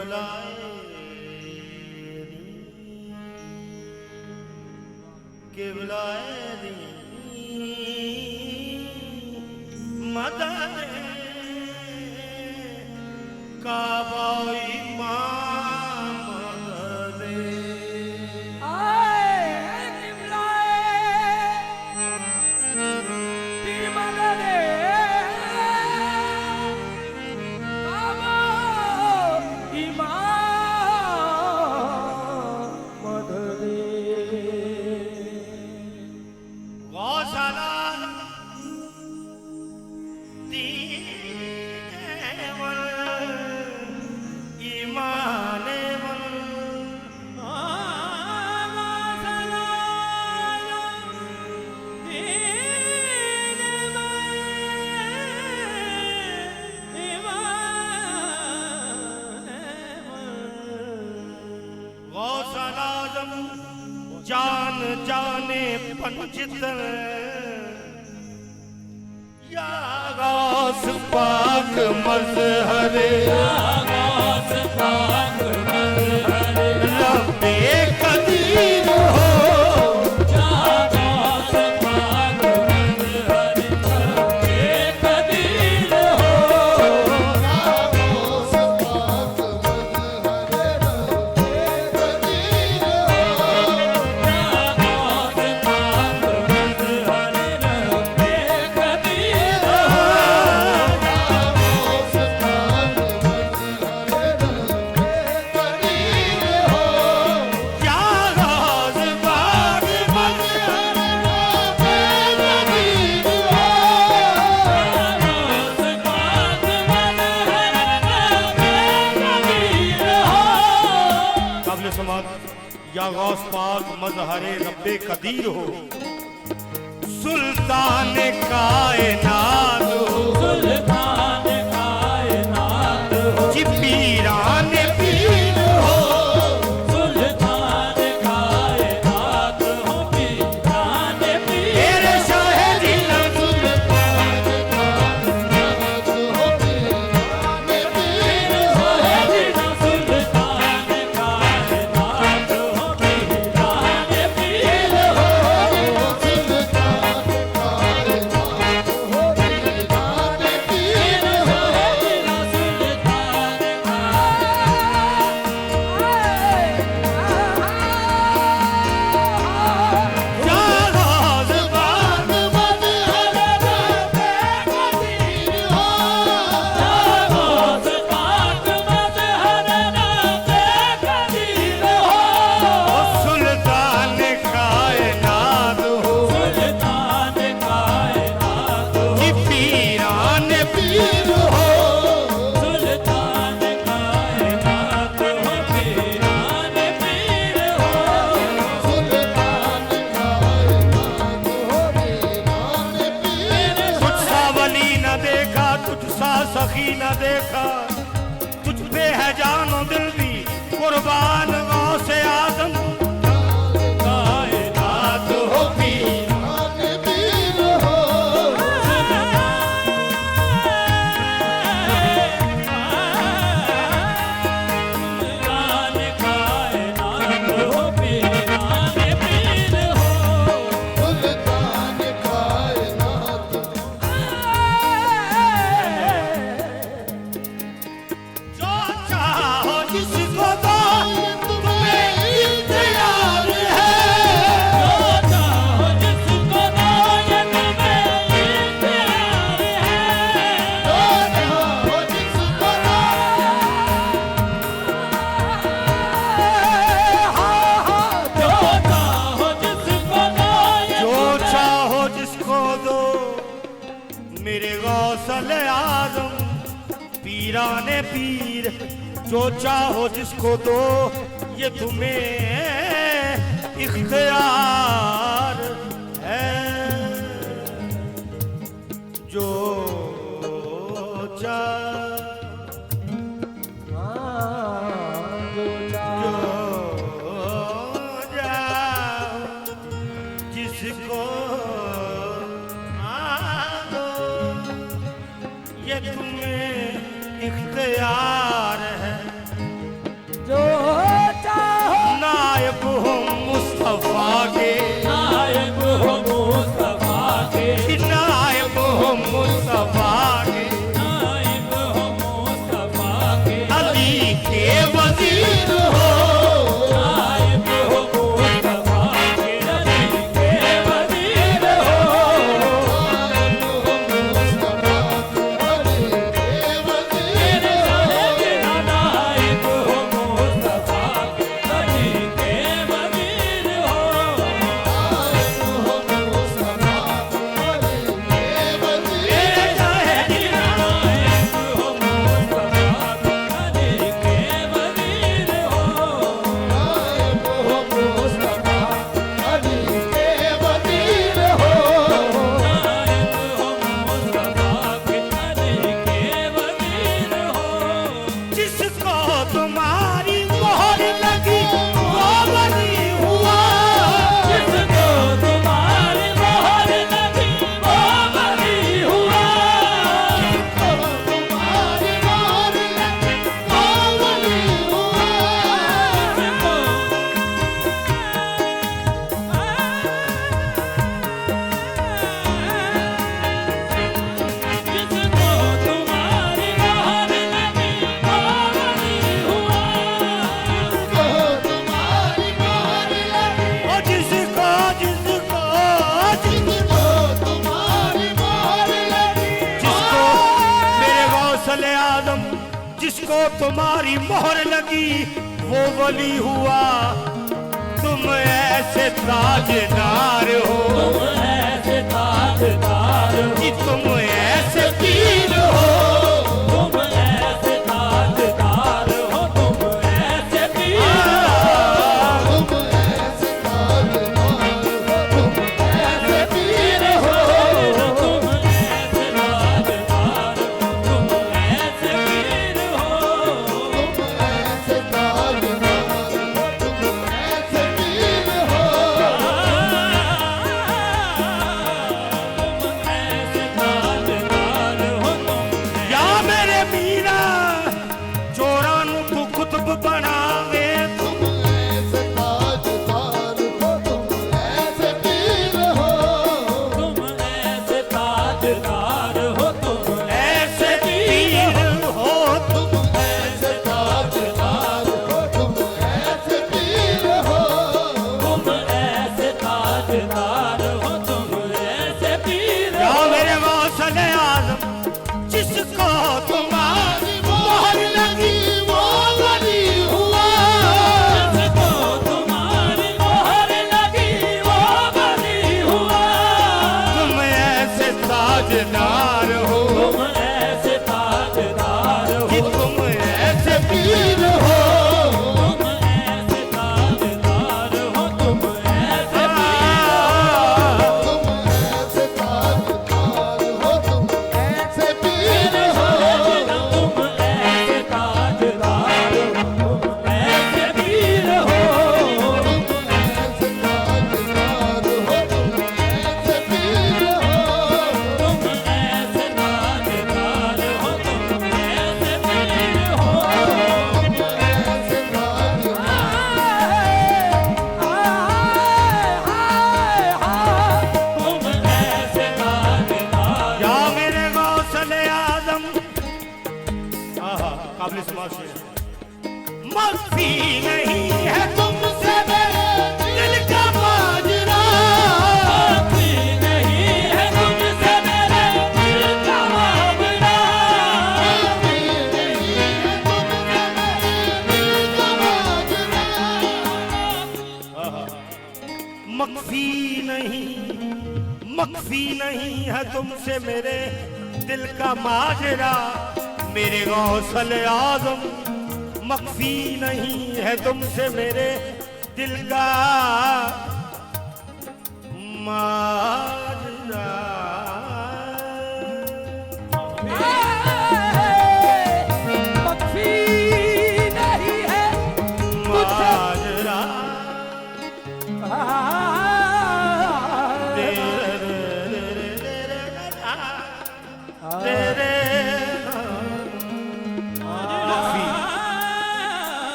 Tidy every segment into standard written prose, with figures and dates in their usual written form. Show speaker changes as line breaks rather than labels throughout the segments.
बुलाए मदद काबाई जान जाने पंचितर या गौस पाक मजहरे रब्बे कदीर हो या गौस पाक मजहरे रब्बे कदीर हो सुल्तान कायनात हो सुल्तान कायनात हो जी पीरान पीर हो सुल्तान कायनात हो पीरान पीर तेरे शाह दिल सुल्तान कायनात हो पीरान पीर हो दिल सुल्तान कायनात सखी न देखा तुझ पे है जानो दिल भी कुर्बान गौसे आदम कायनात हो पीरान पीर हो सुल्तान कायनात हो पीरान पीर हो सुल्तान कायनात जिसको दो तुम्हें इख्तियार है जो चाहो जिसको दो ये तुम्हें इख्तियार है जो चाहो जिसको दो जो चाहो जिसको दो जो चाहो जिसको दो मेरे गौसल आज़म पीराने पीर जो चाहो जिसको दो ये तुम्हें इख्तियार है जो जिसको ये तुम्हें इख्तियार है तुम्हारी मोहर लगी वो वली हुआ।
जिसको तुम्हारी मोहर लगी वो वली हुआ।
तुम्हारी मोहर लगी वो वली हुआ।
जिसको तुम्हारी मोहर लगी वो वली हुआ।
तुम्हारी मोहर लगी
ओ जिसको जिसको
जिसको तुम्हारी मोहर लगी
जिसको मेरे गौसल आदम जिसको तुम्हारी मोहर लगी वो वली हुआ। तुम ऐसे ताजदार हो
तुम ऐसे ताजदार हो।
कि तुम ऐसे पीर हो।
तुम ऐसे ताजदार हो। तुम ऐसे पीर हो।
तुम ऐसे ताजदार हो तुम ऐसे पीर हो।
तुम ऐसे ताजदार हो। तुम ऐसे पीर हो।
तुम ऐसे ताजदार हो तुम ऐसे पीर हो।
तुम ऐसे ताजदार हो। तुम
या मेरे मीरा चोरां नूं तू कुतुब बनावे।
तुम ऐसे ताजदार हो तुम ऐसे पीर हो।
तुम ऐसे ताजदार हो। तुम
ऐसे पीर हो।
तुम ऐसे ताजदार हो तुम ऐसे पीर हो।
तुम ऐसे ताजदार हो। तुम ऐसे पीर
या
हो।
मेरे गौसल आजम जिसको तुम्हारी मोहर लगी वो वली हुआ।
जिसको तुम्हारी मोहर लगी वो वली हुआ।
तुम ऐसे ताजदार हो
तुम ऐसे ताजदार
कि
हो।
तुम ऐसे पीर हो।
तुम ऐसे ताजदार हो। तुम ऐसे
तुम ऐसे ताजदार हो तुम ऐसे पीर हो।
तुम ऐसे ताजदार हो। तुम ऐसे पीर हो।
तुम ऐसे ताजदार हो तुम ऐसे पीर हो।
तुम ऐसे ताजदार हो। तुम ऐसे पीर हो। तुम ऐसे ताजदार।
या मेरे गौसल आजम काबिल समाज मख्फी नहीं है तुमसे मेरे दिल का माजरा।
माफी नहीं है तुमसे मेरे दिल का मामला।
मख्फी नहीं है तुमसे मेरे दिल का माजरा। मेरे गौसल आजम मख्फी नहीं है तुमसे मेरे दिल का माजरा।
मख्फी नहीं है
माजरा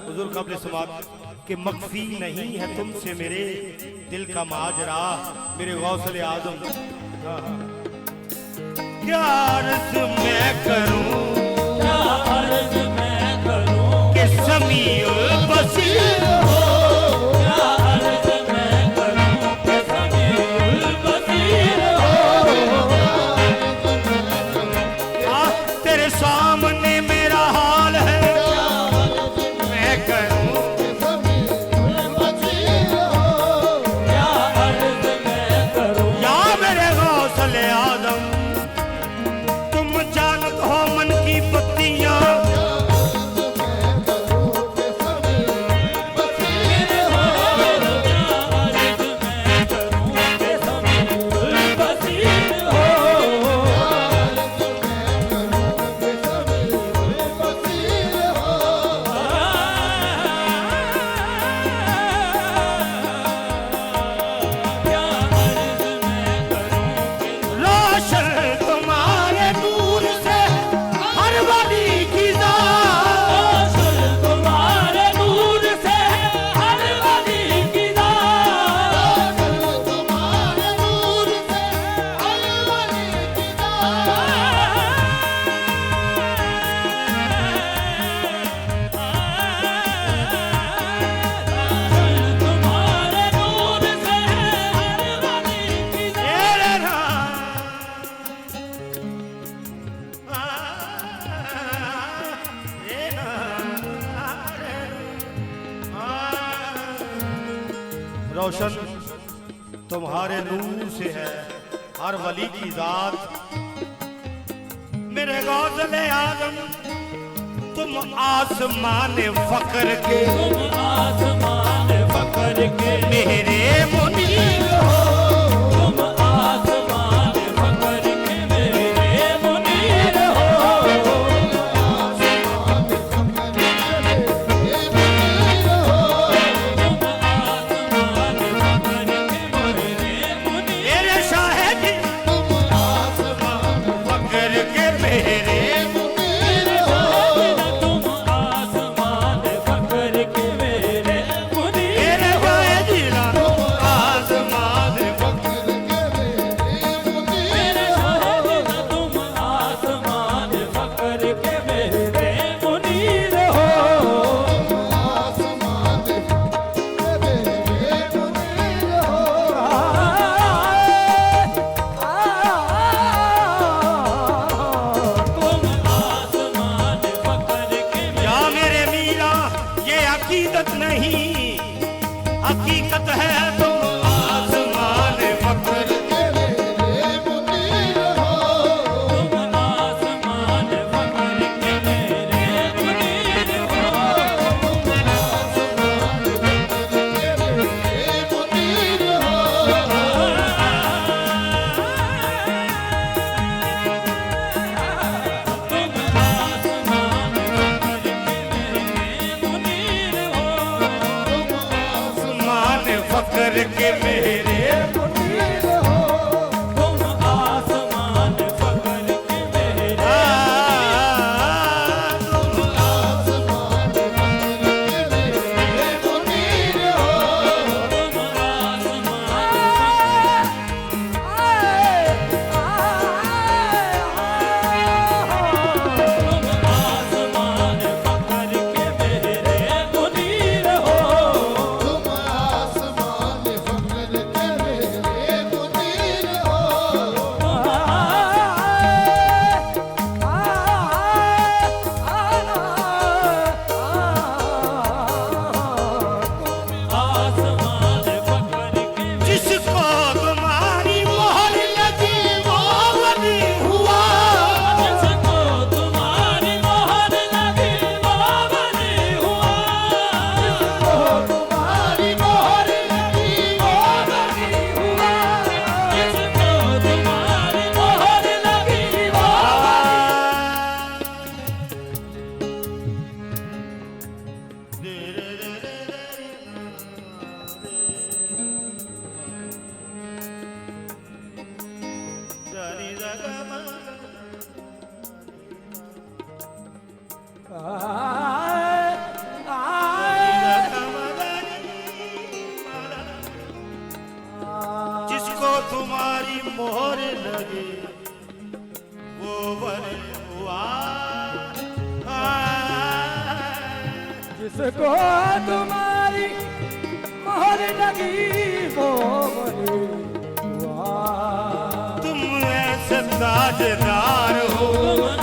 हुजूर काबिल समात कि मख्फी नहीं है तुमसे मेरे दिल का माजरा। मेरे गौसल आजम क्या अर्ज मैं करूं
क्या अर्ज मैं करूं
कि समीउल बसीर
क्या अर्ज मैं करूं कि समीउल बसीर हो।
तेरे सामने मेरा हाल है मैं करूं
क्या अर्ज मैं करूं
या मेरे गौसल आदम तुम जानत हो मन की बत्तियां रोशन तुम्हारे नूर से है हर वली की जात। मेरे गौज़-ए आज़म तुम आसमान फकर के,
तुम आसमान फकर के
मेरे मुनीर हो।
तुम आसमान फकर के मेरे मुनीर हो। तुम आसमान फकर के मेरे मुनीर
मेरे शाहिद फकर के मेरे,
तुम आसमान फकर के मेरे मुनीर
मेरे शाहिद आसमान
मेरे शाहिद तुम आसमान फकर के मेरे मुनीर हो। तुम आसमान फकर के
या मेरे मीरा ये हकीकत नहीं, हकीकत है तुम आसमान फकर
तुम आसमान फकर के मेरे मुनीर तुम आसमान फकर के मेरे मुनीर
आसमान फकर के मेरे,
तुम आसमान फकर के मेरे तुम आसमान फकर के मेरे मुनीर हो। आसमान फकर के
जिसको तुम्हारी मोहर लगी वो वली हुआ।
जिसको तुम्हारी मोहर लगी वो वली हुआ। जिसको तुम्हारी मोहर लगी वो वली हुआ। जिसको तुम्हारी मोहर लगी वो
जिसको तुम्हारी मोहर लगी वो वली हुआ।
जिसको तुम्हारी मोहर लगी वो वली हुआ।
तुम ऐसे ताजदार हो
तुम